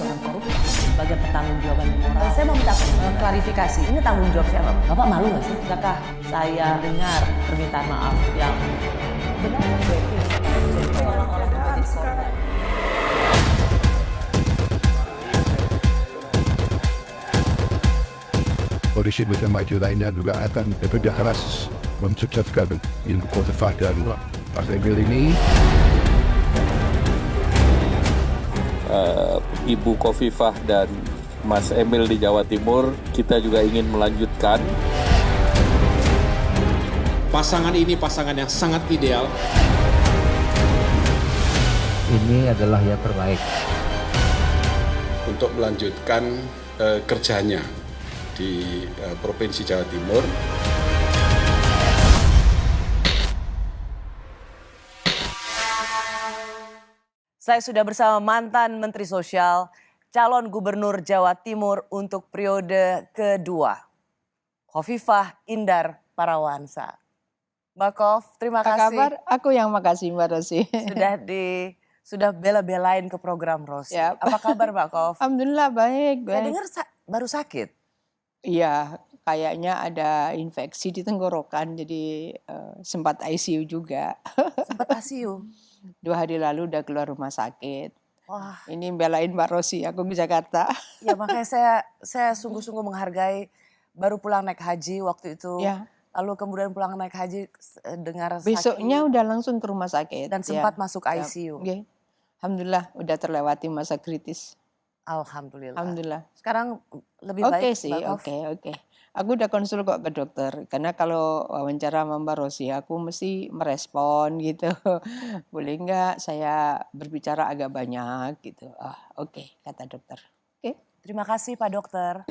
seorang koruptor sebagai pertanggungjawaban moral. Saya mau minta klarifikasi, ini tanggung jawab siapa? Bapak malu nggak sih? Apakah saya dengar permintaan maaf yang benar Polisi bersama itu lainnya juga akan bekerja keras mensukseskan Ibu Khofifah dan Mas Emil ini. Ibu Khofifah dan Mas Emil di Jawa Timur, kita juga ingin melanjutkan. Pasangan ini pasangan yang sangat ideal. Ini adalah yang terbaik. Untuk melanjutkan kerjanya di Provinsi Jawa Timur. Saya sudah bersama mantan Menteri Sosial, calon Gubernur Jawa Timur untuk periode kedua, Khofifah Indar Parawansa. Mbak Khof, terima kasih. Apa kabar? Aku yang makasih Mbak Rosi. Sudah bela-belain ke program Rosi. Yap. Apa kabar Mbak Khof? Alhamdulillah baik. Saya dengar baru sakit. Iya, kayaknya ada infeksi di tenggorokan, jadi sempat ICU juga. Sempat ICU? 2 hari lalu udah keluar rumah sakit. Wah. Ini belain Mbak Rosi, aku di Jakarta. Ya makanya saya sungguh-sungguh menghargai, baru pulang naik haji waktu itu. Ya. Lalu kemudian pulang naik haji dengar Besoknya sakit. udah langsung ke rumah sakit. Dan sempat masuk ICU. Ya. Alhamdulillah udah terlewati masa kritis. Alhamdulillah. Alhamdulillah. Sekarang lebih baik. Oke sih, oke. Aku udah konsul kok ke dokter, karena kalau wawancara sama Mbak Rosi, aku mesti merespon gitu. Boleh nggak saya berbicara agak banyak gitu. Oke, kata dokter. Oke. Terima kasih Pak Dokter.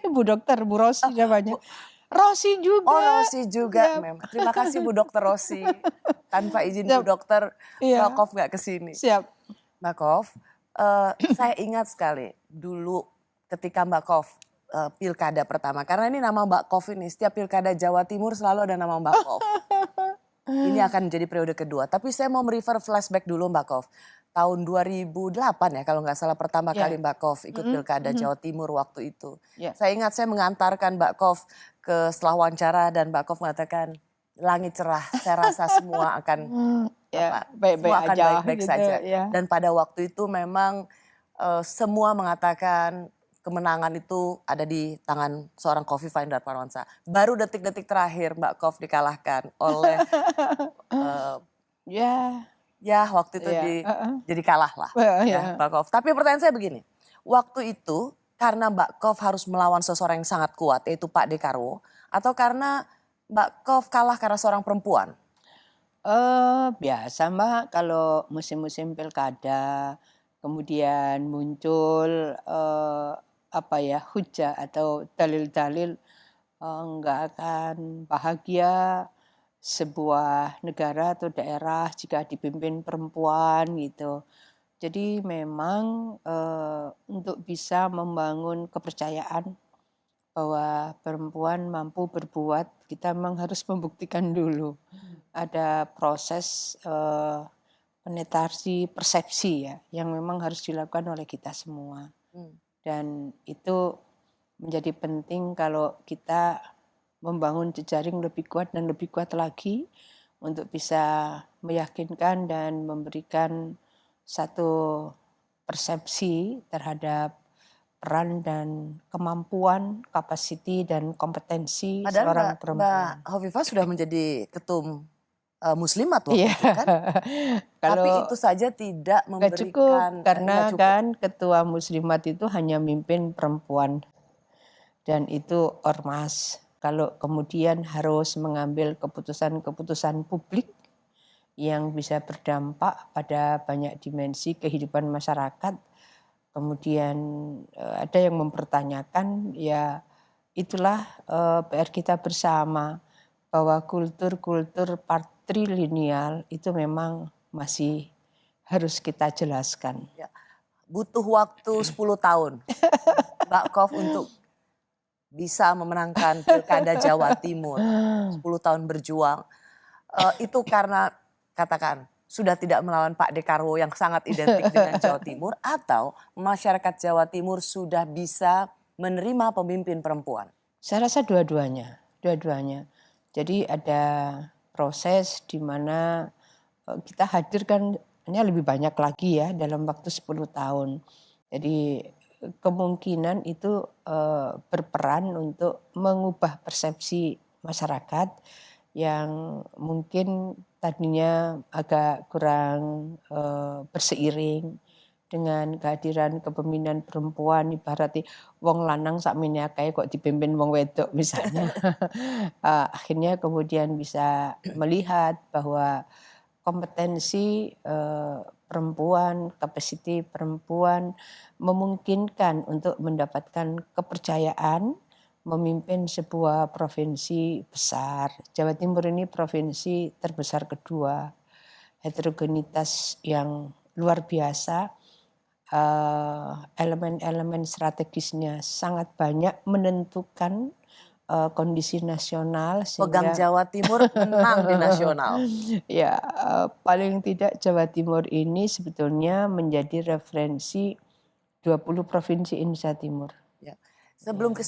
Bu Dokter, Bu Rosi namanya. Rosi juga. Oh Rosi juga Yap. memang. Terima kasih Bu Dokter Rosi. Tanpa izin Bu Dokter, Iya. Mbak Khof nggak kesini. Siap. Mbak Khof, saya ingat sekali dulu ketika Mbak Khof pilkada pertama. Karena ini nama Mbak Khof ini, setiap pilkada Jawa Timur selalu ada nama Mbak Khof. Ini akan menjadi periode kedua. Tapi saya mau merefer flashback dulu Mbak Khof. Tahun 2008 ya kalau nggak salah pertama kali Mbak Khof ikut pilkada Jawa Timur waktu itu. Saya ingat saya mengantarkan Mbak Khof ke setelah wawancara dan Mbak Khof mengatakan langit cerah, saya rasa semua akan baik-baik gitu, saja. Ya. Dan pada waktu itu memang semua mengatakan kemenangan itu ada di tangan seorang Khofifah Indar Parawansa. Baru detik-detik terakhir Mbak Khof dikalahkan oleh ya waktu itu jadi kalah lah Mbak Khof. Tapi pertanyaan saya begini, waktu itu karena Mbak Khof harus melawan seseorang yang sangat kuat yaitu Pak Dekarwo, atau karena Mbak Khof kalah karena seorang perempuan? Biasa Mbak, kalau musim-musim pilkada kemudian muncul hujah atau dalil-dalil nggak akan bahagia sebuah negara atau daerah jika dipimpin perempuan gitu. Jadi memang untuk bisa membangun kepercayaan bahwa perempuan mampu berbuat, kita memang harus membuktikan dulu. Ada proses penetrasi persepsi ya, yang memang harus dilakukan oleh kita semua. Dan itu menjadi penting kalau kita membangun jejaring lebih kuat dan lebih kuat lagi untuk bisa meyakinkan dan memberikan satu persepsi terhadap peran dan kemampuan, kapasiti dan kompetensi seorang perempuan. Mbak Khofifah sudah menjadi ketum Muslimat waktu itu kan? Tapi itu saja tidak memberikan. Gak cukup, karena kan ketua Muslimat itu hanya mimpin perempuan. Dan itu ormas. Kalau kemudian harus mengambil keputusan-keputusan publik yang bisa berdampak pada banyak dimensi kehidupan masyarakat, kemudian ada yang mempertanyakan, ya itulah PR kita bersama, bahwa kultur-kultur patrilineal itu memang masih harus kita jelaskan. Ya, butuh waktu 10 tahun Mbak Khof untuk bisa memenangkan pilkada Jawa Timur. 10 tahun berjuang. Itu karena katakan sudah tidak melawan Pak Dekarwo yang sangat identik dengan Jawa Timur, atau masyarakat Jawa Timur sudah bisa menerima pemimpin perempuan? Saya rasa dua-duanya. Jadi ada proses di mana kita hadirkannya lebih banyak lagi ya dalam waktu 10 tahun. Jadi kemungkinan itu berperan untuk mengubah persepsi masyarakat yang mungkin tadinya agak kurang berseiring dengan kehadiran kepemimpinan perempuan, ibaratnya wong lanang sakmene akeh kok dipimpin wong wedok misalnya. Akhirnya kemudian bisa melihat bahwa kompetensi perempuan, kapasiti perempuan memungkinkan untuk mendapatkan kepercayaan memimpin sebuah provinsi besar. Jawa Timur ini provinsi terbesar kedua, heterogenitas yang luar biasa, elemen-elemen strategisnya sangat banyak menentukan kondisi nasional. Pegang Jawa Timur menang di nasional. Ya, paling tidak Jawa Timur ini sebetulnya menjadi referensi 20 provinsi Indonesia Timur. Ya. Sebelum ke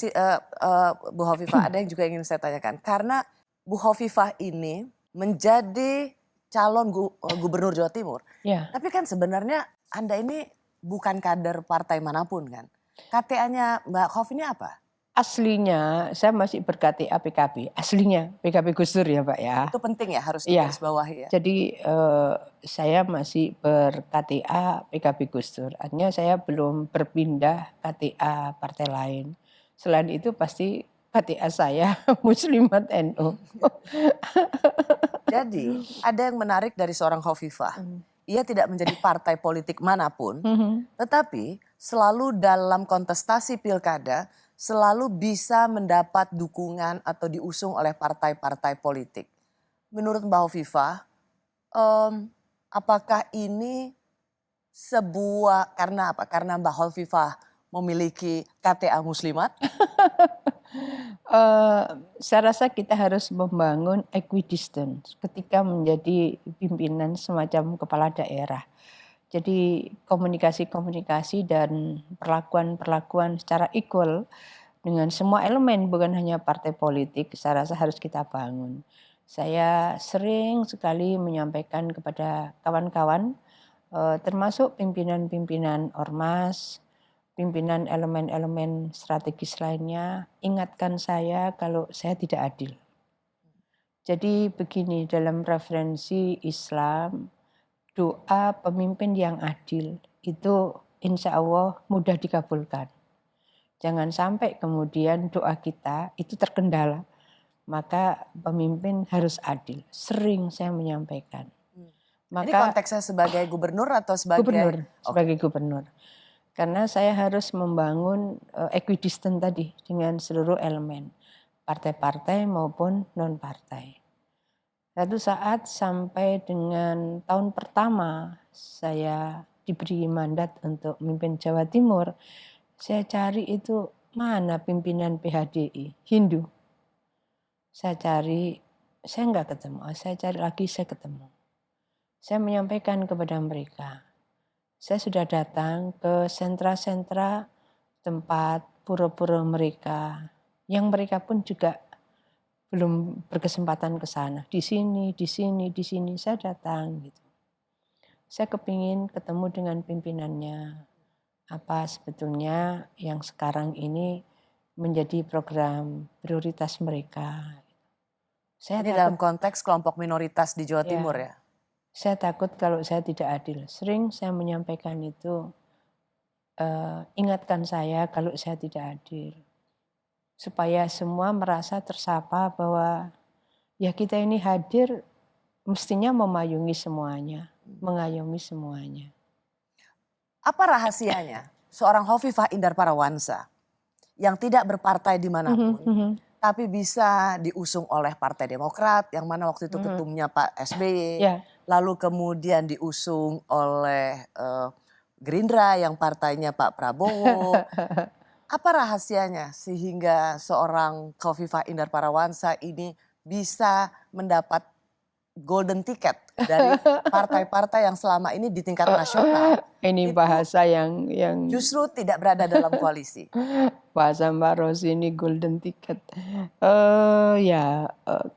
Bu Hovifah, ada yang juga ingin saya tanyakan. Karena Bu Hovifah ini menjadi calon gubernur Jawa Timur. Ya. Tapi kan sebenarnya Anda ini bukan kader partai manapun kan. KTA-nya Mbak Hof ini apa? Aslinya saya masih ber-KTA PKB. Aslinya PKB Gus Dur ya Pak ya. Itu penting ya, harus Ya. digarisbawahi ya. Jadi saya masih ber-KTA PKB Gus Dur. Artinya saya belum berpindah KTA partai lain. Selain itu pasti KTA saya Muslimat NU. Jadi ada yang menarik dari seorang Hovifah. Ia tidak menjadi partai politik manapun, tetapi selalu dalam kontestasi pilkada selalu bisa mendapat dukungan atau diusung oleh partai-partai politik. Menurut Mbak Hovifah, apakah ini sebuah karena apa? Karena Mbak Hovifah memiliki KTA Muslimat? Saya rasa kita harus membangun equidistance ketika menjadi pimpinan semacam kepala daerah. Jadi komunikasi-komunikasi dan perlakuan-perlakuan secara equal dengan semua elemen, bukan hanya partai politik, saya rasa harus kita bangun. Saya sering sekali menyampaikan kepada kawan-kawan, termasuk pimpinan-pimpinan ormas, pimpinan elemen-elemen strategis lainnya, ingatkan saya kalau saya tidak adil. Jadi begini, dalam referensi Islam, doa pemimpin yang adil itu insya Allah mudah dikabulkan. Jangan sampai kemudian doa kita itu terkendala. Maka pemimpin harus adil. Sering saya menyampaikan. Ini konteksnya sebagai gubernur atau sebagai? Gubernur, sebagai gubernur. Karena saya harus membangun equidistant tadi dengan seluruh elemen. Partai-partai maupun non-partai. Satu saat sampai dengan tahun pertama saya diberi mandat untuk memimpin Jawa Timur, saya cari itu mana pimpinan PHDI, Hindu. Saya cari, saya nggak ketemu, saya cari lagi, saya ketemu. Saya menyampaikan kepada mereka, saya sudah datang ke sentra-sentra tempat pura-pura mereka, yang mereka pun juga belum berkesempatan ke sana. Di sini saya datang gitu. Saya kepingin ketemu dengan pimpinannya. Apa sebetulnya yang sekarang ini menjadi program prioritas mereka. Ini dalam konteks kelompok minoritas di Jawa Timur ya? Saya takut kalau saya tidak adil. Sering saya menyampaikan itu, ingatkan saya kalau saya tidak adil. Supaya semua merasa tersapa bahwa ya kita ini hadir mestinya memayungi semuanya, mengayomi semuanya. Apa rahasianya seorang Hovifah Indar Parawansa yang tidak berpartai dimanapun, tapi bisa diusung oleh Partai Demokrat yang mana waktu itu ketumnya Pak SBY, lalu kemudian diusung oleh Gerindra yang partainya Pak Prabowo. Apa rahasianya sehingga seorang Hovifah Indar Parawansa ini bisa mendapat golden ticket dari partai-partai yang selama ini di tingkat nasional Ini itu bahasa yang justru tidak berada dalam koalisi. bahasa Mbak Rosi ini golden ticket.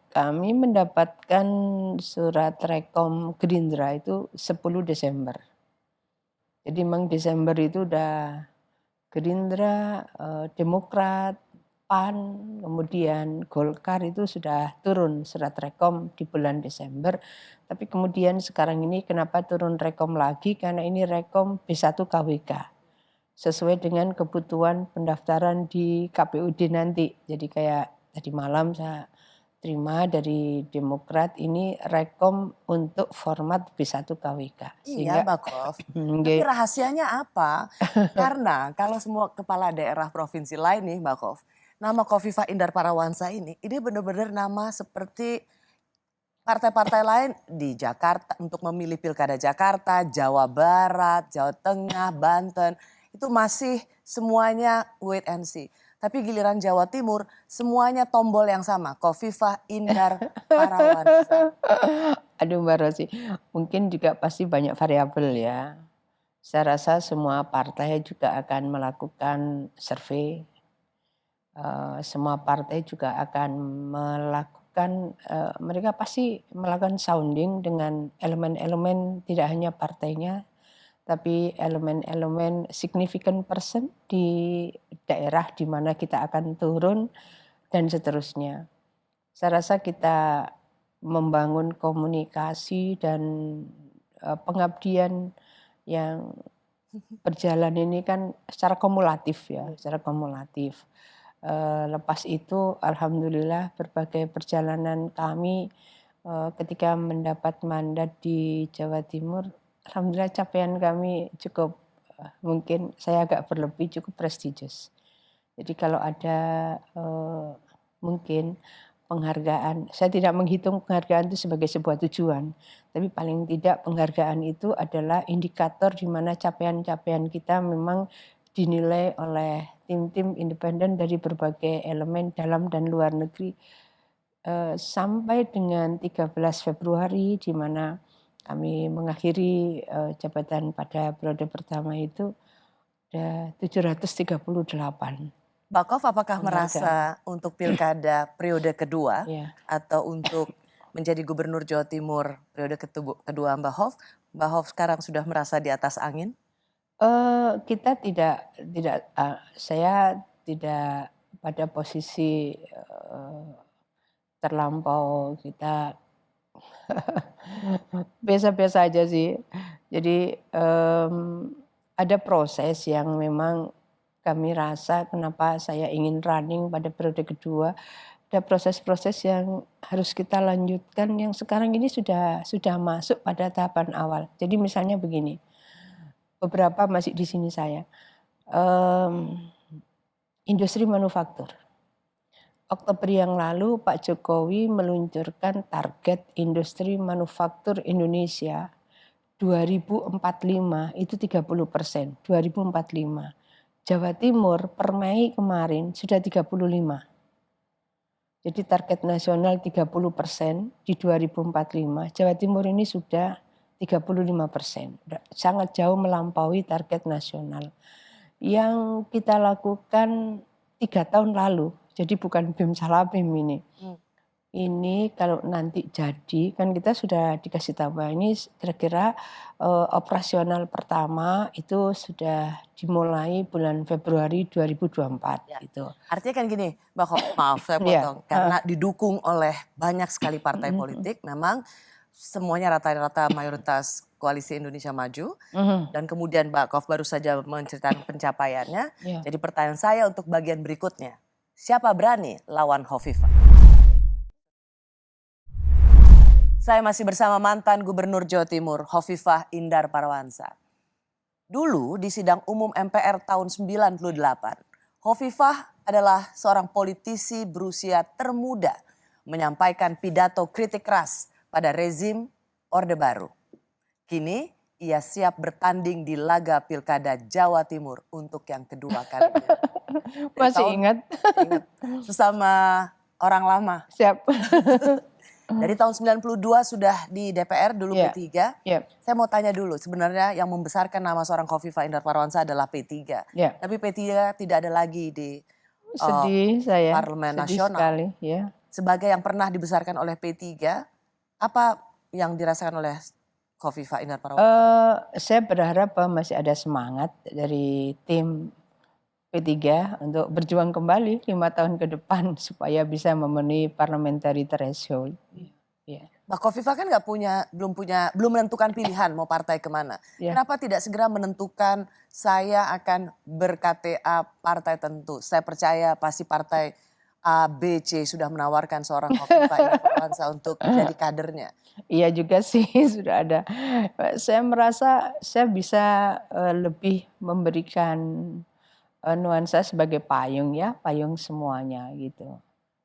Kami mendapatkan surat rekom Gerindra itu 10 Desember. Jadi memang Desember itu udah Gerindra, Demokrat, PAN, kemudian Golkar itu sudah turun surat rekom di bulan Desember. Tapi kemudian sekarang ini kenapa turun rekom lagi? Karena ini rekom B1 KWK. Sesuai dengan kebutuhan pendaftaran di KPUD nanti. Jadi kayak tadi malam saya terima dari Demokrat ini rekom untuk format B1 KWK. Iya, Mbak Kof. Tapi rahasianya apa? Karena kalau semua kepala daerah provinsi lain nih, Mbak Kof, nama Khofifah Indar Parawansa ini benar-benar nama seperti partai-partai lain di Jakarta untuk memilih Pilkada Jakarta, Jawa Barat, Jawa Tengah, Banten. Itu masih semuanya wait and see. Tapi giliran Jawa Timur semuanya tombol yang sama, Khofifah Indar Parawansa. Aduh Mbak Rosi, mungkin juga pasti banyak variabel ya. Saya rasa semua partai juga akan melakukan survei. Semua partai juga akan melakukan, mereka pasti melakukan sounding dengan elemen-elemen tidak hanya partainya, tapi elemen-elemen significant person di daerah di mana kita akan turun dan seterusnya. Saya rasa kita membangun komunikasi dan pengabdian yang berjalan ini kan secara kumulatif ya, secara kumulatif. Lepas itu alhamdulillah berbagai perjalanan kami ketika mendapat mandat di Jawa Timur, alhamdulillah capaian kami cukup, mungkin saya agak berlebih, cukup prestigious. Jadi kalau ada mungkin penghargaan, saya tidak menghitung penghargaan itu sebagai sebuah tujuan, tapi paling tidak penghargaan itu adalah indikator di mana capaian-capaian kita memang dinilai oleh tim-tim independen dari berbagai elemen dalam dan luar negeri. Sampai dengan 13 Februari di mana kami mengakhiri jabatan pada periode pertama itu ada 738. Mbak Kof, apakah merasa untuk pilkada periode kedua atau untuk menjadi gubernur Jawa Timur periode kedua Mbak Hof sekarang sudah merasa di atas angin? Kita tidak, saya tidak pada posisi terlampau, kita biasa-biasa aja sih. Jadi ada proses yang memang kami rasa kenapa saya ingin running pada periode kedua. Ada proses-proses yang harus kita lanjutkan yang sekarang ini sudah masuk pada tahapan awal. Jadi misalnya begini. Beberapa masih di sini saya, industri manufaktur. Oktober yang lalu Pak Jokowi meluncurkan target industri manufaktur Indonesia 2045 itu 30%, 2045. Jawa Timur per Mei kemarin sudah 35. Jadi target nasional 30% di 2045, Jawa Timur ini sudah 35%, sangat jauh melampaui target nasional. Yang kita lakukan 3 tahun lalu, jadi bukan BIM salah BIM ini. Ini kalau nanti jadi, kan kita sudah dikasih tahu ini kira-kira operasional pertama itu sudah dimulai bulan Februari 2024. Gitu. Artinya kan gini, Mbak Hof, maaf saya potong, karena didukung oleh banyak sekali partai politik, memang semuanya rata-rata mayoritas Koalisi Indonesia Maju, dan kemudian Mbak Kof baru saja menceritakan pencapaiannya. Jadi pertanyaan saya untuk bagian berikutnya, siapa berani lawan Khofifah? Saya masih bersama mantan Gubernur Jawa Timur, Khofifah Indar Parawansa. Dulu di sidang umum MPR tahun 98, Khofifah adalah seorang politisi berusia termuda menyampaikan pidato kritik keras pada rezim Orde Baru. Kini ia siap bertanding di laga Pilkada Jawa Timur untuk yang kedua kalinya. Masih ingat? Ingat. Sesama orang lama. Siap. Dari tahun 92 sudah di DPR dulu Iya. P3. Ya, Saya mau tanya dulu, sebenarnya yang membesarkan nama seorang Khofifah Indar Parawansa adalah P3. ya. Tapi P3 tidak ada lagi di Sedih saya, Parlemen sedih Nasional. sekali. Ya. Sebagai yang pernah dibesarkan oleh P3, apa yang dirasakan oleh Khofifah Indar Parawansa? Saya berharap masih ada semangat dari tim P3 untuk berjuang kembali 5 tahun ke depan supaya bisa memenuhi parliamentary threshold. Ya. Mbak Khofifah kan belum menentukan pilihan mau partai kemana. Ya. Kenapa tidak segera menentukan saya akan ber-KTA partai tentu? Saya percaya pasti partai A, B, C sudah menawarkan seorang Khofifah Indar Parawansa untuk jadi kadernya. Iya juga sih sudah ada. Saya merasa saya bisa lebih memberikan nuansa sebagai payung ya, payung semuanya gitu.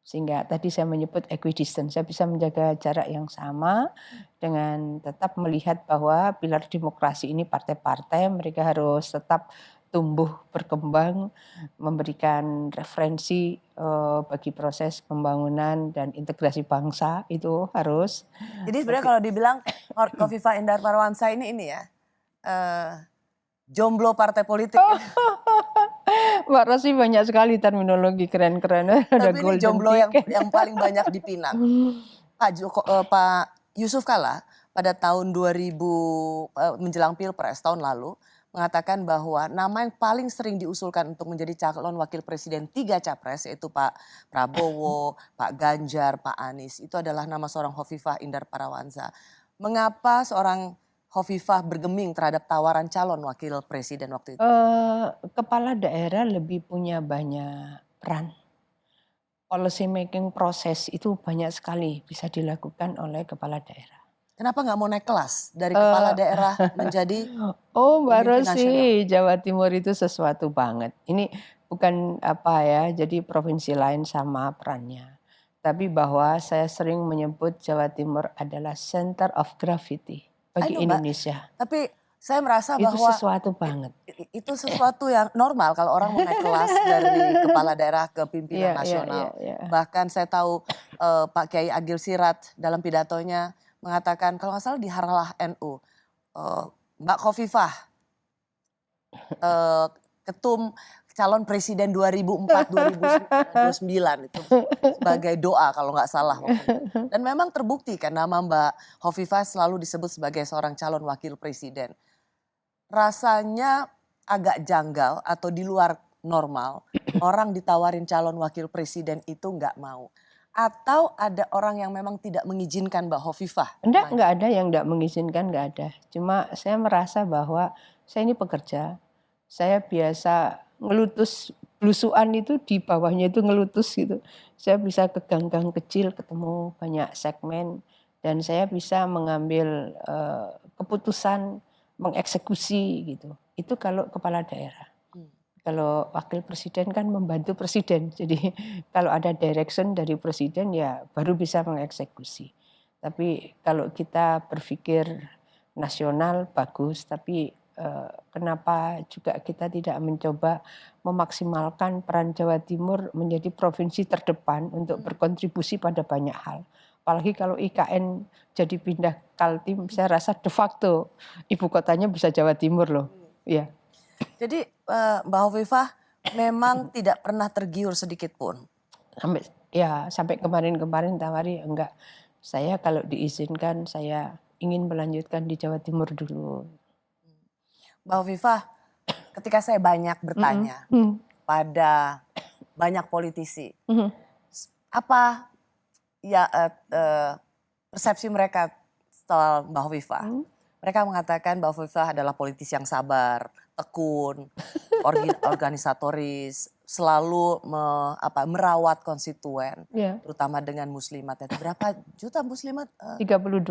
Sehingga tadi saya menyebut equidistant, saya bisa menjaga jarak yang sama dengan tetap melihat bahwa pilar demokrasi ini partai-partai mereka harus tetap tumbuh berkembang, memberikan referensi bagi proses pembangunan dan integrasi bangsa itu harus. Jadi sebenarnya kalau dibilang Khofifah Indar Parawansa ini ya, jomblo partai politik. Mbak Rosi banyak sekali terminologi keren-keren. Ada Tapi ini golden jomblo ticket. yang paling banyak dipinang. Pak Yusuf Kalla pada tahun 2000 menjelang Pilpres tahun lalu mengatakan bahwa nama yang paling sering diusulkan untuk menjadi calon wakil presiden 3 capres yaitu Pak Prabowo, Pak Ganjar, Pak Anies itu adalah nama seorang Khofifah Indar Parawansa. Mengapa seorang Khofifah bergeming terhadap tawaran calon wakil presiden waktu itu? Kepala daerah lebih punya banyak peran. Policy making proses itu banyak sekali bisa dilakukan oleh kepala daerah. Kenapa nggak mau naik kelas dari kepala daerah menjadi Oh Mbak pemimpin Rosi, nasional? Jawa Timur itu sesuatu banget. Ini bukan apa ya, jadi provinsi lain sama perannya. Tapi bahwa saya sering menyebut Jawa Timur adalah center of gravity bagi I know, Mbak. Indonesia. Tapi saya merasa Itu bahwa sesuatu banget. itu sesuatu yang normal kalau orang mau naik kelas dari kepala daerah ke pimpinan Iya, nasional. iya. Bahkan saya tahu Pak Kiai Agil Sirat dalam pidatonya mengatakan kalau nggak salah di Harlah NU, Mbak Khofifah, ketum calon presiden 2004-2009 itu sebagai doa kalau nggak salah. Dan memang terbukti kan nama Mbak Khofifah selalu disebut sebagai seorang calon wakil presiden. Rasanya agak janggal atau di luar normal orang ditawarin calon wakil presiden itu nggak mau. Atau ada orang yang memang tidak mengizinkan Mbak Khofifah? Enggak ada yang enggak mengizinkan, enggak ada. Cuma saya merasa bahwa saya ini pekerja, saya biasa ngelutus, belusuan itu di bawahnya itu ngelutus gitu. Saya bisa ke gang-gang kecil ketemu banyak segmen dan saya bisa mengambil keputusan, mengeksekusi gitu. Itu kalau kepala daerah. Kalau wakil presiden kan membantu presiden, jadi kalau ada direction dari presiden ya baru bisa mengeksekusi. Tapi kalau kita berpikir nasional bagus, tapi kenapa juga kita tidak mencoba memaksimalkan peran Jawa Timur menjadi provinsi terdepan untuk berkontribusi pada banyak hal. Apalagi kalau IKN jadi pindah Kaltim, saya rasa de facto ibu kotanya bisa Jawa Timur loh. Ya. Jadi Mbak Khofifah memang tidak pernah tergiur sedikit pun. Sampai kemarin tawari enggak. Saya kalau diizinkan saya ingin melanjutkan di Jawa Timur dulu. Mbak Khofifah, ketika saya banyak bertanya pada banyak politisi, apa ya persepsi mereka soal Mbak Khofifah? Mereka mengatakan Mbak Khofifah adalah politisi yang sabar, tekun, organisatoris, selalu merawat konstituen, terutama dengan muslimat. Berapa juta muslimat? 32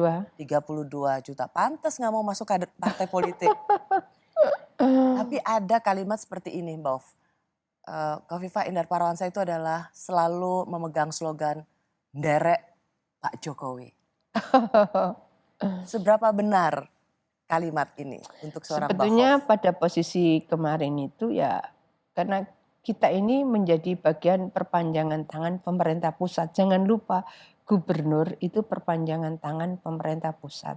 juta. Pantas nggak mau masuk ke partai politik. Tapi ada kalimat seperti ini, Mbak Khofifah Indar Parawansa itu adalah selalu memegang slogan nderek Pak Jokowi. Seberapa benar kalimat ini untuk seorang Sebetulnya Mbak Khof? pada posisi kemarin itu ya karena kita ini menjadi bagian perpanjangan tangan pemerintah pusat. Jangan lupa gubernur itu perpanjangan tangan pemerintah pusat.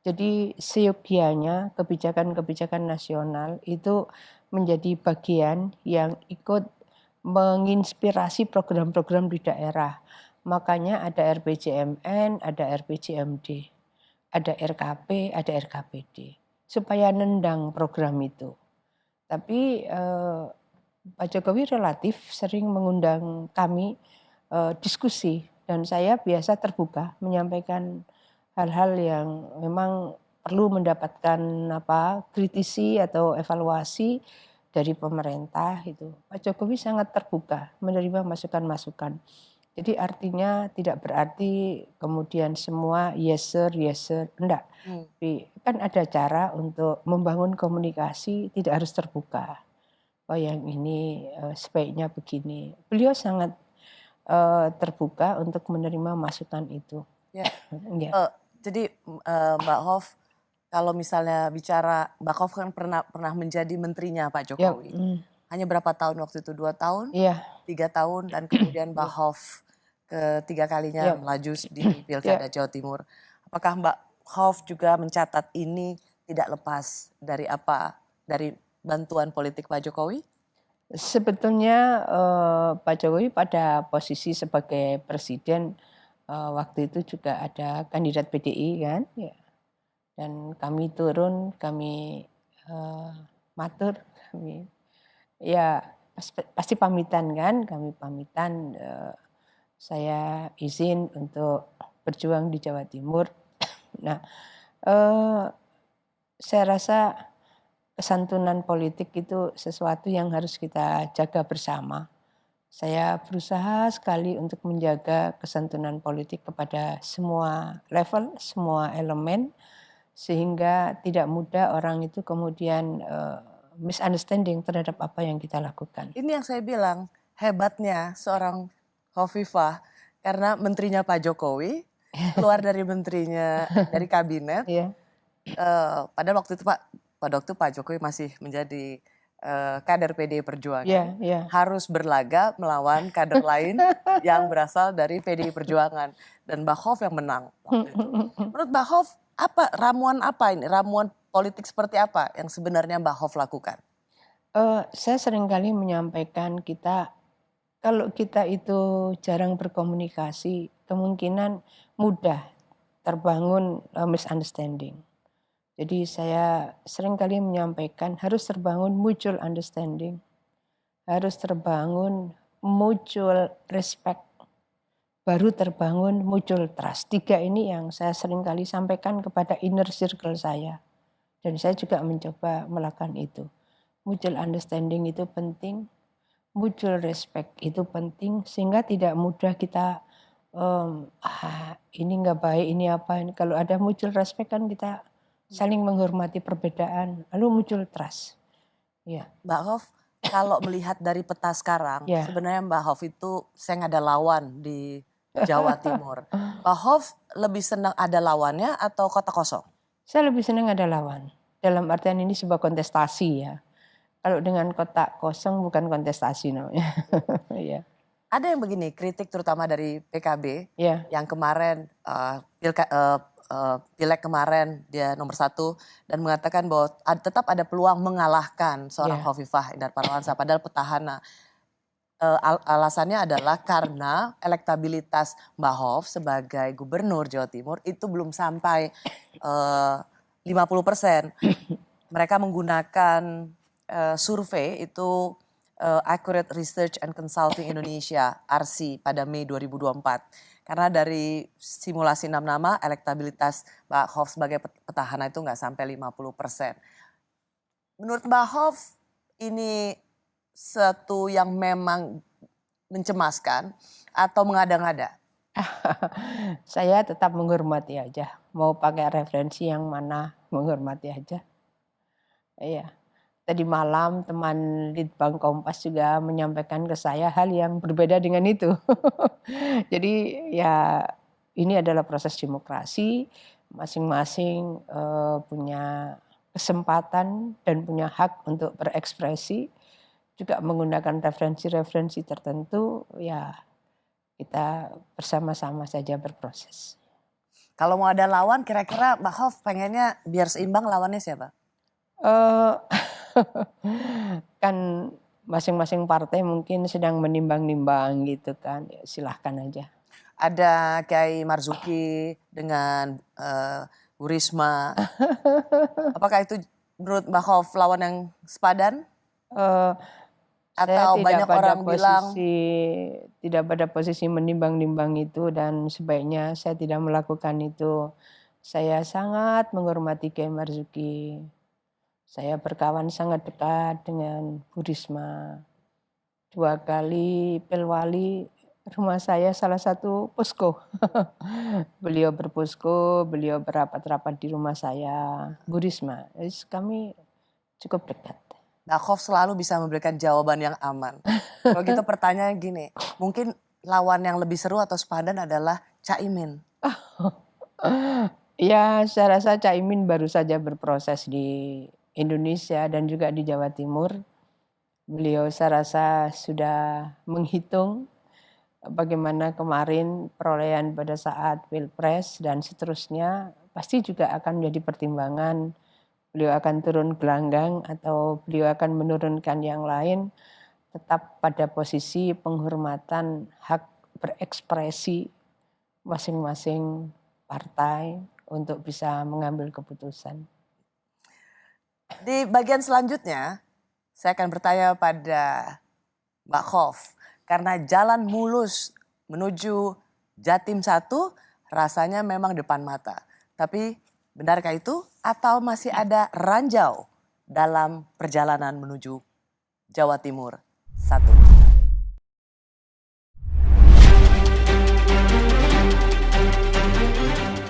Jadi seyogianya kebijakan-kebijakan nasional itu menjadi bagian yang ikut menginspirasi program-program di daerah. Makanya ada RPJMN, ada RPJMD, ada RKP, ada RKPD. Supaya nendang program itu. Tapi Pak Jokowi relatif sering mengundang kami diskusi. Dan saya biasa terbuka menyampaikan hal-hal yang memang perlu mendapatkan kritisi atau evaluasi dari pemerintah itu. Pak Jokowi sangat terbuka menerima masukan-masukan. Jadi artinya tidak berarti kemudian semua yes sir, enggak. Tapi kan ada cara untuk membangun komunikasi, tidak harus terbuka. Oh yang ini sebaiknya begini. Beliau sangat terbuka untuk menerima masukan itu. Ya. Ya. Jadi Mbak Hof, kalau misalnya bicara, Mbak Hof kan pernah menjadi menterinya Pak Jokowi. Hanya berapa tahun waktu itu? 2 tahun? Iya. 3 tahun dan kemudian Mbak Hof ketiga kalinya melaju di Pilkada Jawa Timur. Apakah Mbak Hof juga mencatat ini tidak lepas dari dari bantuan politik Pak Jokowi? Sebetulnya Pak Jokowi pada posisi sebagai presiden waktu itu juga ada kandidat PDI kan, ya. Dan kami turun, kami matur, kami ya pasti pamitan kan, kami pamitan. Saya izin untuk berjuang di Jawa Timur. Nah, saya rasa kesantunan politik itu sesuatu yang harus kita jaga bersama. Saya berusaha sekali untuk menjaga kesantunan politik kepada semua level, semua elemen, sehingga tidak mudah orang itu kemudian misunderstanding terhadap apa yang kita lakukan. Ini yang saya bilang, hebatnya seorang Hovifah, karena menterinya Pak Jokowi, keluar dari menterinya, dari kabinet, padahal waktu itu Pak Jokowi masih menjadi kader PDI Perjuangan, harus berlaga melawan kader lain yang berasal dari PDI Perjuangan, dan Mbak Hof yang menang waktu itu. Menurut Mbak Hof, ramuan apa ini? Ramuan politik seperti apa yang sebenarnya Mbak Hof lakukan? Saya seringkali menyampaikan kalau kita itu jarang berkomunikasi, kemungkinan mudah terbangun misunderstanding. Jadi saya seringkali menyampaikan harus terbangun mutual understanding, harus terbangun mutual respect, baru terbangun mutual trust. 3 ini yang saya seringkali sampaikan kepada inner circle saya. Dan saya juga mencoba melakukan itu. Mutual understanding itu penting, mutual respect itu penting, sehingga tidak mudah kita ini nggak baik, ini apa. Kalau ada mutual respect kan kita saling menghormati perbedaan, lalu muncul trust. Ya. Mbak Hof, kalau melihat dari peta sekarang, sebenarnya Mbak Hof itu saya nggak ada lawan di Jawa Timur. Mbak Hof lebih senang ada lawannya atau kota kosong? Saya lebih senang ada lawan. Dalam artian ini sebuah kontestasi ya. Kalau dengan kotak kosong bukan kontestasi namanya. Ya. Ada yang begini, kritik terutama dari PKB yang kemarin Pileg kemarin dia nomor 1 dan mengatakan bahwa tetap ada peluang mengalahkan seorang Hovifah Indar Parawansa padahal petahana. Alasannya adalah karena elektabilitas Mbak Hof sebagai gubernur Jawa Timur itu belum sampai 50%. Mereka menggunakan survei itu Accurate Research and Consulting Indonesia (ARSI) pada Mei 2024. Karena dari simulasi 6 nama, elektabilitas Mbak Hof sebagai petahana itu nggak sampai 50%. Menurut Mbak Hof, ini satu yang memang mencemaskan atau mengada-ngada? Saya tetap menghormati aja. Mau pakai referensi yang mana, menghormati aja. Iya. Tadi malam teman Litbang Kompas juga menyampaikan ke saya hal yang berbeda dengan itu. Jadi ya ini adalah proses demokrasi, masing-masing punya kesempatan dan punya hak untuk berekspresi, juga menggunakan referensi-referensi tertentu. Ya kita bersama-sama saja berproses. Kalau mau ada lawan, kira-kira Mbak Hof pengennya biar seimbang lawannya siapa? Eh, kan masing-masing partai mungkin sedang menimbang-nimbang gitu kan, ya, silahkan aja. Ada Kiai Marzuki dengan Bu Risma. Apakah itu menurut Mbak Hof lawan yang sepadan? Eh, Saya Atau banyak orang bilang tidak pada posisi menimbang-nimbang itu, dan sebaiknya saya tidak melakukan itu. Saya sangat menghormati Kiai Marzuki. Saya berkawan sangat dekat dengan Bu Risma. 2 kali Pilwali rumah saya salah satu posko. Beliau berposko, beliau berapat-rapat di rumah saya. Bu Risma, kami cukup dekat. Mbak Hof selalu bisa memberikan jawaban yang aman. Kalau gitu pertanyaan gini, mungkin lawan yang lebih seru atau sepadan adalah Caimin. Ya, saya rasa Caimin baru saja berproses di Indonesia dan juga di Jawa Timur. Beliau saya rasa sudah menghitung bagaimana kemarin perolehan pada saat Pilpres dan seterusnya, pasti juga akan menjadi pertimbangan. Beliau akan turun gelanggang atau beliau akan menurunkan yang lain, tetap pada posisi penghormatan hak berekspresi masing-masing partai untuk bisa mengambil keputusan. Di bagian selanjutnya, saya akan bertanya pada Mbak Hof. Karena jalan mulus menuju Jatim 1 rasanya memang depan mata. Tapi benarkah itu atau masih ada ranjau dalam perjalanan menuju Jawa Timur 1?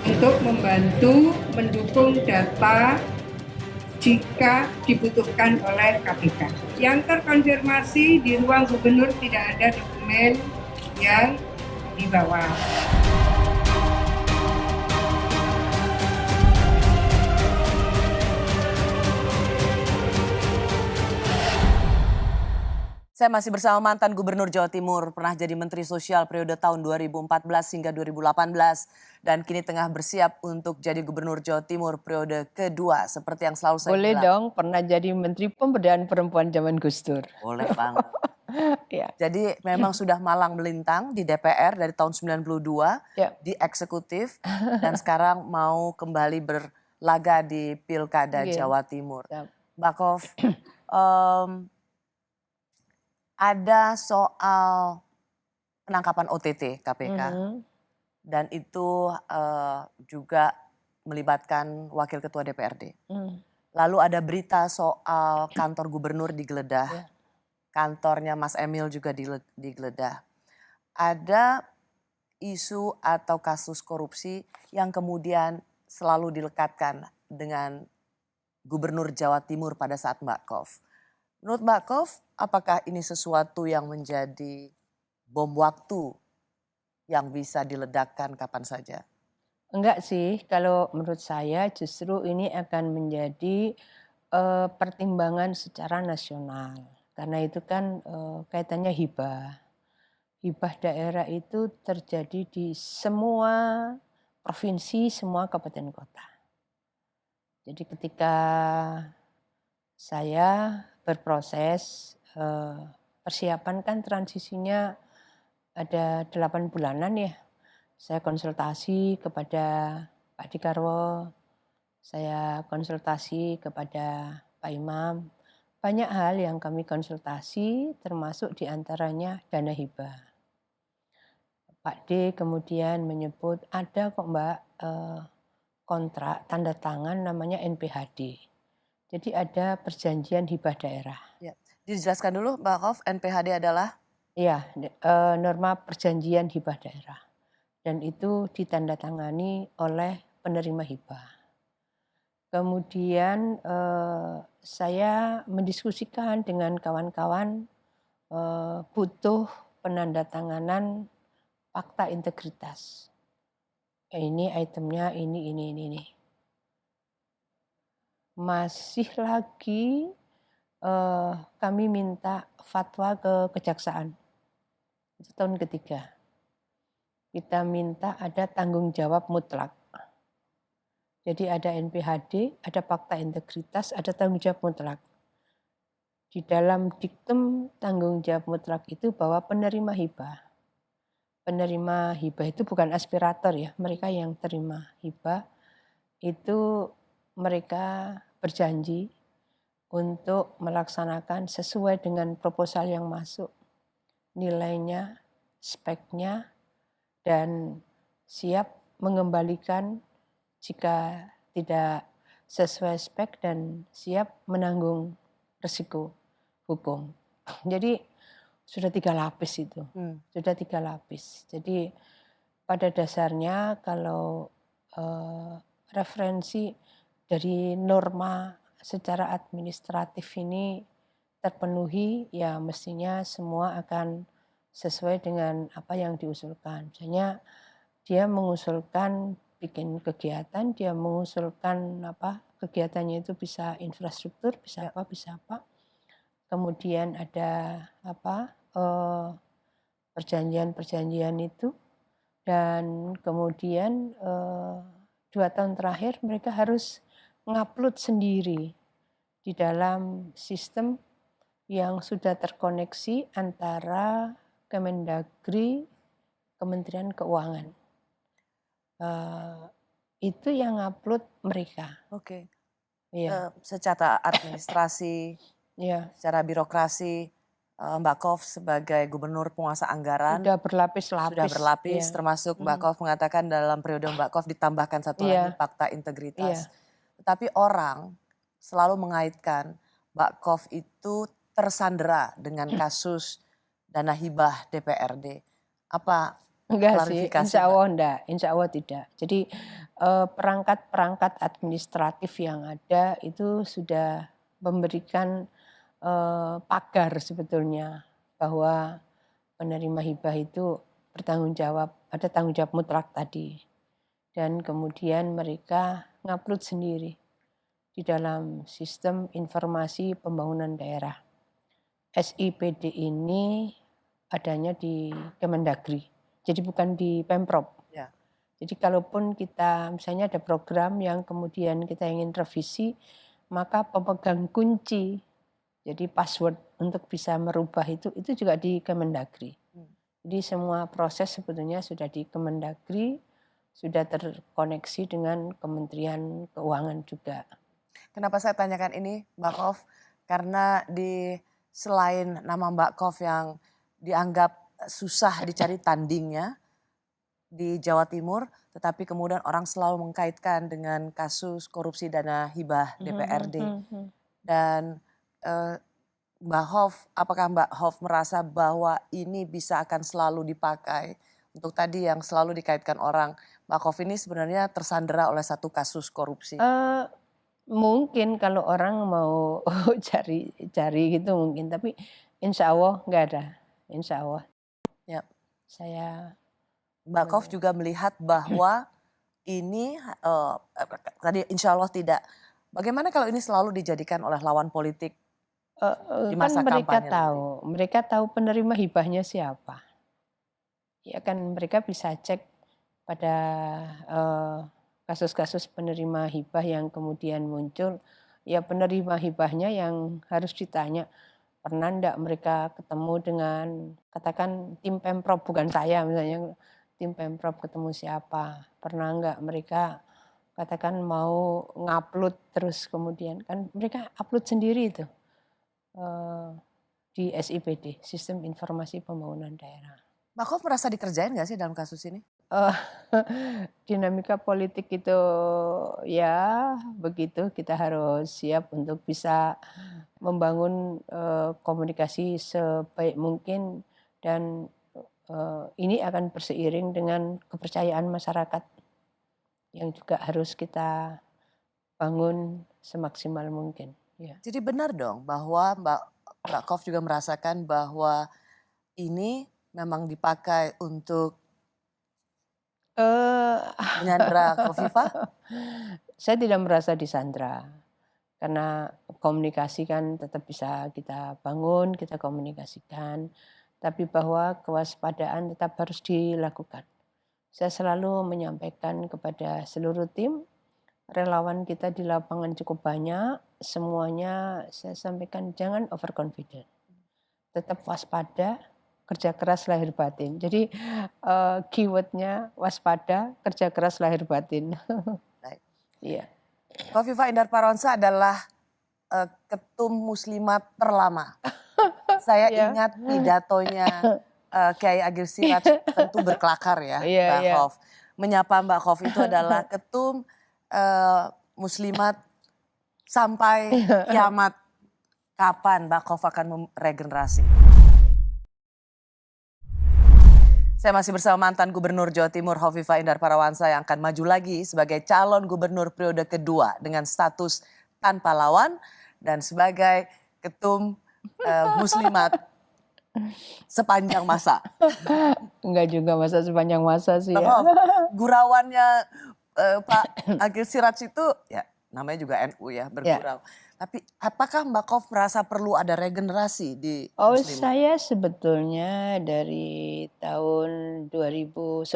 Untuk membantu mendukung data jika dibutuhkan oleh KPK. Yang terkonfirmasi di ruang gubernur tidak ada dokumen yang dibawa. Saya masih bersama mantan Gubernur Jawa Timur, pernah jadi Menteri Sosial periode tahun 2014 hingga 2018 dan kini tengah bersiap untuk jadi Gubernur Jawa Timur periode kedua seperti yang selalu saya Boleh bilang. dong, pernah jadi Menteri Pemberdayaan Perempuan zaman Gus Dur. Boleh banget. Ya. Jadi memang sudah malang melintang di DPR dari tahun 92, Ya. di eksekutif dan sekarang mau kembali berlaga di Pilkada Jawa Timur. Ya. Mbak Hof, ada soal penangkapan OTT KPK dan itu juga melibatkan Wakil Ketua DPRD. Lalu ada berita soal kantor gubernur digeledah, kantornya Mas Emil juga digeledah. Ada isu atau kasus korupsi yang kemudian selalu dilekatkan dengan Gubernur Jawa Timur pada saat Mbak Hof. Menurut Mbak Hof, apakah ini sesuatu yang menjadi bom waktu yang bisa diledakkan kapan saja? Enggak sih, kalau menurut saya justru ini akan menjadi pertimbangan secara nasional. Karena itu kan kaitannya hibah. Hibah daerah itu terjadi di semua provinsi, semua kabupaten kota. Jadi ketika saya berproses, persiapan kan transisinya ada 8 bulanan ya. Saya konsultasi kepada Pak Dikarwo, saya konsultasi kepada Pak Imam. Banyak hal yang kami konsultasi termasuk diantaranya dana hibah. Pak D kemudian menyebut ada kok Mbak kontrak tanda tangan namanya NPHD. Jadi ada perjanjian hibah daerah. Ya. Dijelaskan dulu Mbak Hof, NPHD adalah? Iya, norma perjanjian hibah daerah. Dan itu ditandatangani oleh penerima hibah. Kemudian saya mendiskusikan dengan kawan-kawan butuh penandatanganan fakta integritas. Ini itemnya ini. Masih lagi kami minta fatwa ke kejaksaan. Itu tahun ketiga. kita minta ada tanggung jawab mutlak. Jadi ada NPHD, ada fakta integritas, ada tanggung jawab mutlak. Di dalam diktum tanggung jawab mutlak itu bahwa penerima hibah itu bukan aspirator ya, mereka yang terima hibah itu mereka berjanji untuk melaksanakan sesuai dengan proposal yang masuk, nilainya, speknya, dan siap mengembalikan jika tidak sesuai spek dan siap menanggung risiko hukum. Jadi sudah 3 lapis itu, sudah 3 lapis. Jadi pada dasarnya kalau referensi dari norma secara administratif ini terpenuhi, ya mestinya semua akan sesuai dengan apa yang diusulkan. Misalnya dia mengusulkan bikin kegiatan, dia mengusulkan kegiatannya itu bisa infrastruktur, bisa apa. Kemudian ada perjanjian itu, dan kemudian 2 tahun terakhir mereka harus ngupload sendiri di dalam sistem yang sudah terkoneksi antara Kemendagri, Kementerian Keuangan. Itu yang ngupload mereka. Oke. Iya. Secara administrasi, secara birokrasi, Mbak Kof sebagai gubernur penguasa anggaran sudah berlapis-lapis. Termasuk Mbak Kof mengatakan dalam periode Mbak Kof ditambahkan satu lagi fakta integritas. Tetapi orang selalu mengaitkan Mbak Kof itu tersandera dengan kasus dana hibah DPRD. Apa enggak sih, klarifikasi? insya Allah tidak. Jadi perangkat-perangkat administratif yang ada itu sudah memberikan pagar sebetulnya bahwa penerima hibah itu bertanggung jawab, ada tanggung jawab mutlak tadi. Dan kemudian mereka ngupload sendiri di dalam sistem informasi pembangunan daerah. SIPD ini adanya di Kemendagri, jadi bukan di Pemprov. Ya. Jadi kalaupun kita misalnya ada program yang kemudian kita ingin revisi, maka pemegang kunci, jadi password untuk bisa merubah itu juga di Kemendagri. Jadi semua proses sebetulnya sudah di Kemendagri, sudah terkoneksi dengan Kementerian Keuangan juga. Kenapa saya tanyakan ini Mbak Kof? Karena selain nama Mbak Kof yang dianggap susah dicari tandingnya di Jawa Timur, tetapi kemudian orang selalu mengkaitkan dengan kasus korupsi dana hibah DPRD. Dan Mbak Hof, apakah Mbak Hof merasa bahwa ini bisa akan selalu dipakai untuk tadi yang selalu dikaitkan orang, Mbak Hof ini sebenarnya tersandera oleh satu kasus korupsi? Mungkin kalau orang mau cari gitu mungkin, tapi insya Allah nggak ada, insya Allah. Ya. Mbak Kof juga melihat bahwa ini tadi insya Allah tidak. Bagaimana kalau ini selalu dijadikan oleh lawan politik di masa kan kampanye? Mereka tahu penerima hibahnya siapa. Ya kan mereka bisa cek pada kasus-kasus penerima hibah yang kemudian muncul. Ya penerima hibahnya yang harus ditanya, pernah enggak mereka ketemu dengan katakan tim Pemprov, bukan saya misalnya, tim Pemprov ketemu siapa, pernah enggak mereka katakan mau ngupload terus kemudian, kan mereka upload sendiri itu di SIPD, Sistem Informasi Pembangunan Daerah. Mbak Kof merasa dikerjain nggak sih dalam kasus ini? Dinamika politik itu ya begitu, kita harus siap untuk bisa membangun komunikasi sebaik mungkin, dan ini akan berseiring dengan kepercayaan masyarakat yang juga harus kita bangun semaksimal mungkin. Ya. Jadi benar dong bahwa Mbak Kof juga merasakan bahwa ini memang dipakai untuk menyandra Khofifah? Saya tidak merasa disandra, karena komunikasi kan tetap bisa kita bangun, kita komunikasikan, tapi bahwa kewaspadaan tetap harus dilakukan. Saya selalu menyampaikan kepada seluruh tim, relawan kita di lapangan cukup banyak, semuanya saya sampaikan jangan overconfident. Tetap waspada, kerja keras lahir batin. Jadi keywordnya waspada, kerja keras lahir batin. Baik. Iya. Khofifah Indar Parawansa adalah ketum muslimat terlama. Saya ingat pidatonya Kiai Agil Siraj tentu berkelakar ya, Mbak Khof. Menyapa Mbak Khof itu adalah ketum muslimat sampai kiamat. Kapan Mbak Khof akan meregenerasi? Saya masih bersama mantan Gubernur Jawa Timur Khofifah Indar Parawansa yang akan maju lagi sebagai calon gubernur periode kedua dengan status tanpa lawan dan sebagai ketum muslimat sepanjang masa. Enggak juga masa sepanjang masa sih ya. Gurauannya Pak Agil Siraj itu ya namanya juga NU ya bergurau. Ya. Tapi apakah Mbak Khof merasa perlu ada regenerasi di muslimat? Saya sebetulnya dari tahun 2011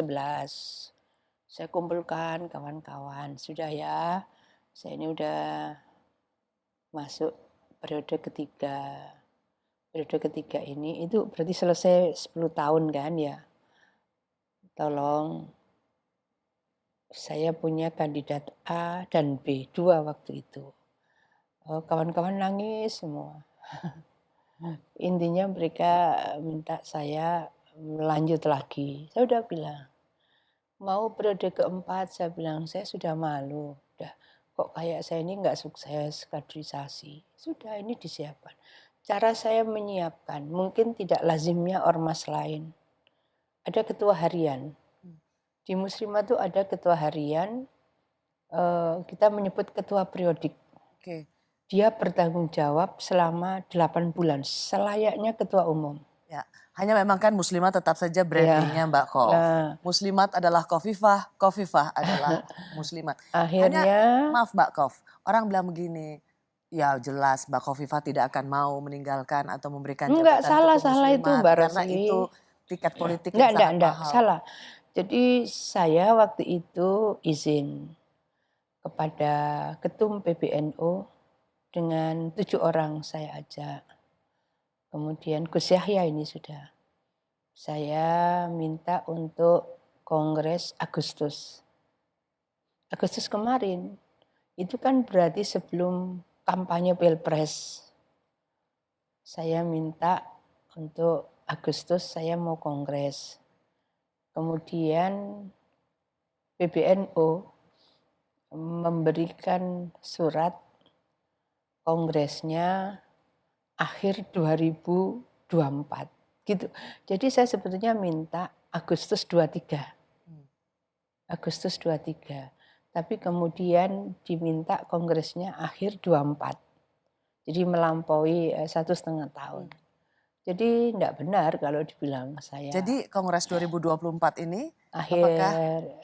saya kumpulkan kawan-kawan. Sudah ya, saya ini udah masuk periode ketiga. Periode ketiga ini itu berarti selesai 10 tahun kan ya. Tolong, saya punya kandidat A dan B, 2 waktu itu. Kawan-kawan nangis semua. Intinya mereka minta saya lanjut lagi. Saya udah bilang, mau periode keempat, saya bilang saya sudah malu. Udah, kok kayak saya ini nggak sukses kaderisasi. Sudah, ini disiapkan. Cara saya menyiapkan, mungkin tidak lazimnya ormas lain. Ada ketua harian. Di Muslimat itu ada ketua harian, kita menyebut ketua periodik. Oke. Dia bertanggung jawab selama 8 bulan, selayaknya ketua umum. Ya, hanya memang kan muslimat tetap saja brandingnya Mbak Khof. Muslimat adalah Khofifah, Khofifah adalah muslimat. Akhirnya, maaf Mbak Khof, orang bilang begini, ya jelas Mbak Khofifah tidak akan mau meninggalkan atau memberikan jabatan enggak, salah muslimat, itu Mbak Rosli. Karena itu tiket politik yang sangat mahal. Salah. Jadi saya waktu itu izin kepada ketum PBNU dengan 7 orang saya ajak. Kemudian Gus Yahya ini sudah. Saya minta untuk Kongres Agustus. Agustus kemarin. Itu kan berarti sebelum kampanye Pilpres. Saya minta untuk Agustus saya mau kongres. Kemudian PBNU memberikan surat kongresnya akhir 2024 gitu. Jadi saya sebetulnya minta Agustus 23. Agustus 23. Tapi kemudian diminta kongresnya akhir 24. Jadi melampaui 1,5 tahun. Jadi tidak benar kalau dibilang saya. Jadi Kongres 2024 ini akhir, apakah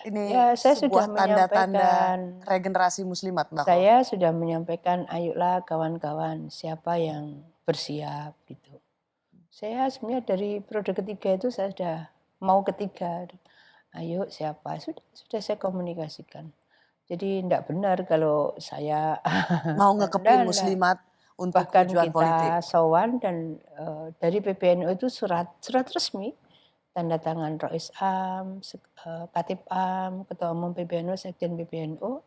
ini ya, saya sebuah sudah tanda-tanda regenerasi muslimat Mbak Khof? Saya sudah menyampaikan ayolah kawan-kawan siapa yang bersiap gitu. Saya sebenarnya dari periode ketiga itu saya sudah mau ketiga. Ayo siapa, sudah saya komunikasikan. Jadi tidak benar kalau saya mau ngekepin muslimat untuk bahkan tujuan kita politik. sowan dan dari PBNU itu surat resmi tanda tangan Rois Am, Katib Am, Ketua Umum PBNU, Sekjen PBNU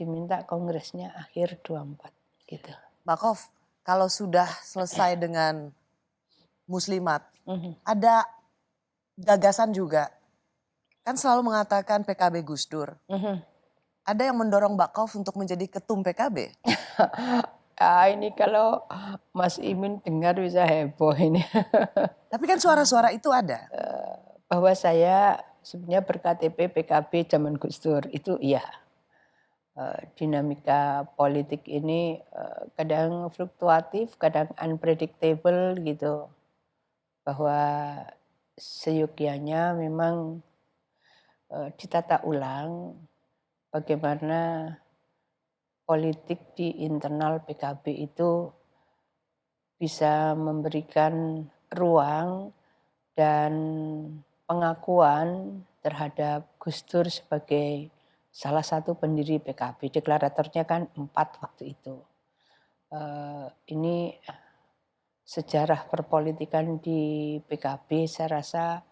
diminta kongresnya akhir 24 gitu. Mbak Khof, kalau sudah selesai dengan muslimat, ada gagasan juga. Kan selalu mengatakan PKB Gus Dur. Ada yang mendorong Mbak Khof untuk menjadi ketum PKB? Ini kalau Mas Imin dengar bisa heboh ini. Tapi kan suara-suara itu ada. Bahwa saya sebenarnya berKTP PKB zaman Gus Dur, itu iya. Dinamika politik ini kadang fluktuatif, kadang unpredictable gitu. Bahwa seyogyanya memang ditata ulang bagaimana politik di internal PKB itu bisa memberikan ruang dan pengakuan terhadap Gus Dur sebagai salah satu pendiri PKB. Deklaratornya kan 4 waktu itu. Ini sejarah perpolitikan di PKB saya rasa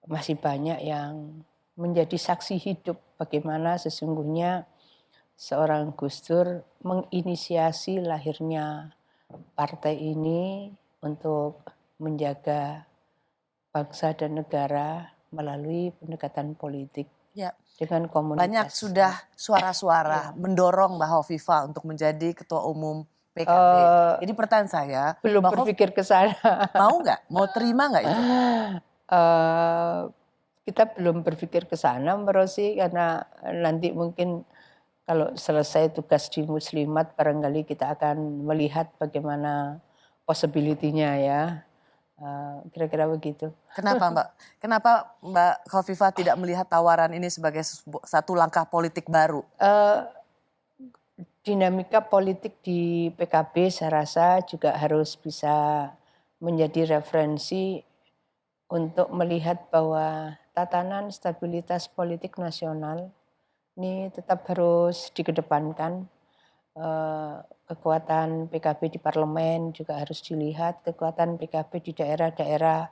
masih banyak yang menjadi saksi hidup bagaimana sesungguhnya seorang Gus Dur menginisiasi lahirnya partai ini untuk menjaga bangsa dan negara melalui pendekatan politik Ya. dengan komunitas. Banyak sudah suara-suara mendorong Mbak Hovifah untuk menjadi ketua umum PKB. Jadi pertanyaan saya, Belum Mbak Hof berpikir ke sana. mau nggak? Mau terima nggak itu? Kita belum berpikir ke sana, Mbak Rosi, karena nanti mungkin kalau selesai tugas di Muslimat, barangkali kita akan melihat bagaimana possibility-nya ya. Kira-kira begitu. Kenapa Mbak? Kenapa Mbak Hovifah tidak melihat tawaran ini sebagai satu langkah politik baru? Dinamika politik di PKB saya rasa juga harus bisa menjadi referensi untuk melihat bahwa tatanan stabilitas politik nasional ini tetap harus dikedepankan. Kekuatan PKB di parlemen juga harus dilihat, kekuatan PKB di daerah-daerah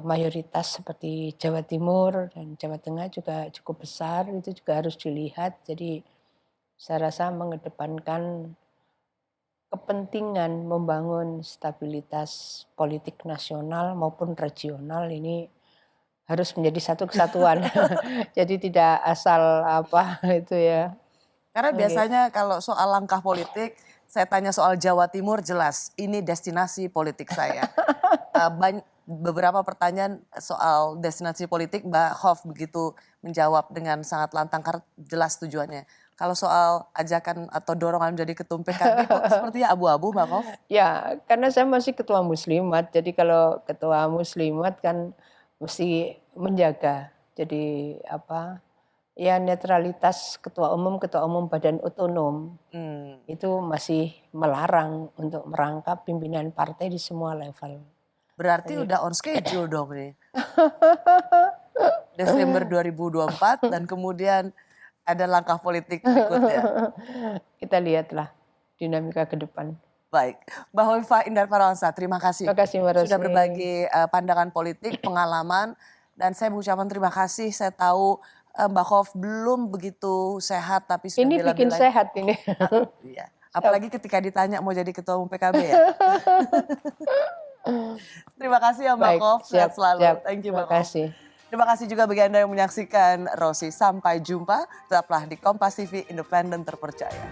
mayoritas seperti Jawa Timur dan Jawa Tengah juga cukup besar, itu juga harus dilihat. Jadi saya rasa mengedepankan kepentingan membangun stabilitas politik nasional maupun regional ini harus menjadi satu kesatuan. Jadi tidak asal apa itu ya. Karena biasanya kalau soal langkah politik, saya tanya soal Jawa Timur jelas, ini destinasi politik saya. Beberapa pertanyaan soal destinasi politik Mbak Hof begitu menjawab dengan sangat lantang karena jelas tujuannya. Kalau soal ajakan atau dorongan menjadi ketum PKB kok sepertinya abu-abu Mbak Hof? Ya, karena saya masih ketua Muslimat, jadi kalau ketua Muslimat kan mesti menjaga. Jadi apa? Ya netralitas ketua umum badan otonom itu masih melarang untuk merangkap pimpinan partai di semua level. Berarti udah on schedule dong nih. Desember 2024 dan kemudian ada langkah politik berikutnya. Kita lihatlah dinamika ke depan. Baik, Mbak Hovifah Indar Parawansa, terima kasih. Terima kasih Mbak Rosi. Sudah berbagi pandangan politik, pengalaman, dan saya mengucapkan terima kasih. Saya tahu Mbak Hof belum begitu sehat tapi sudah ini bikin sehat ini. Iya. Apalagi ketika ditanya mau jadi ketua umum PKB ya. Terima kasih ya Mbak Hof, sehat selalu. Siap. Thank you Terima Mbak Hof. kasih. Terima kasih juga bagi Anda yang menyaksikan Rosi. Sampai jumpa, tetaplah di Kompas TV Independen Terpercaya.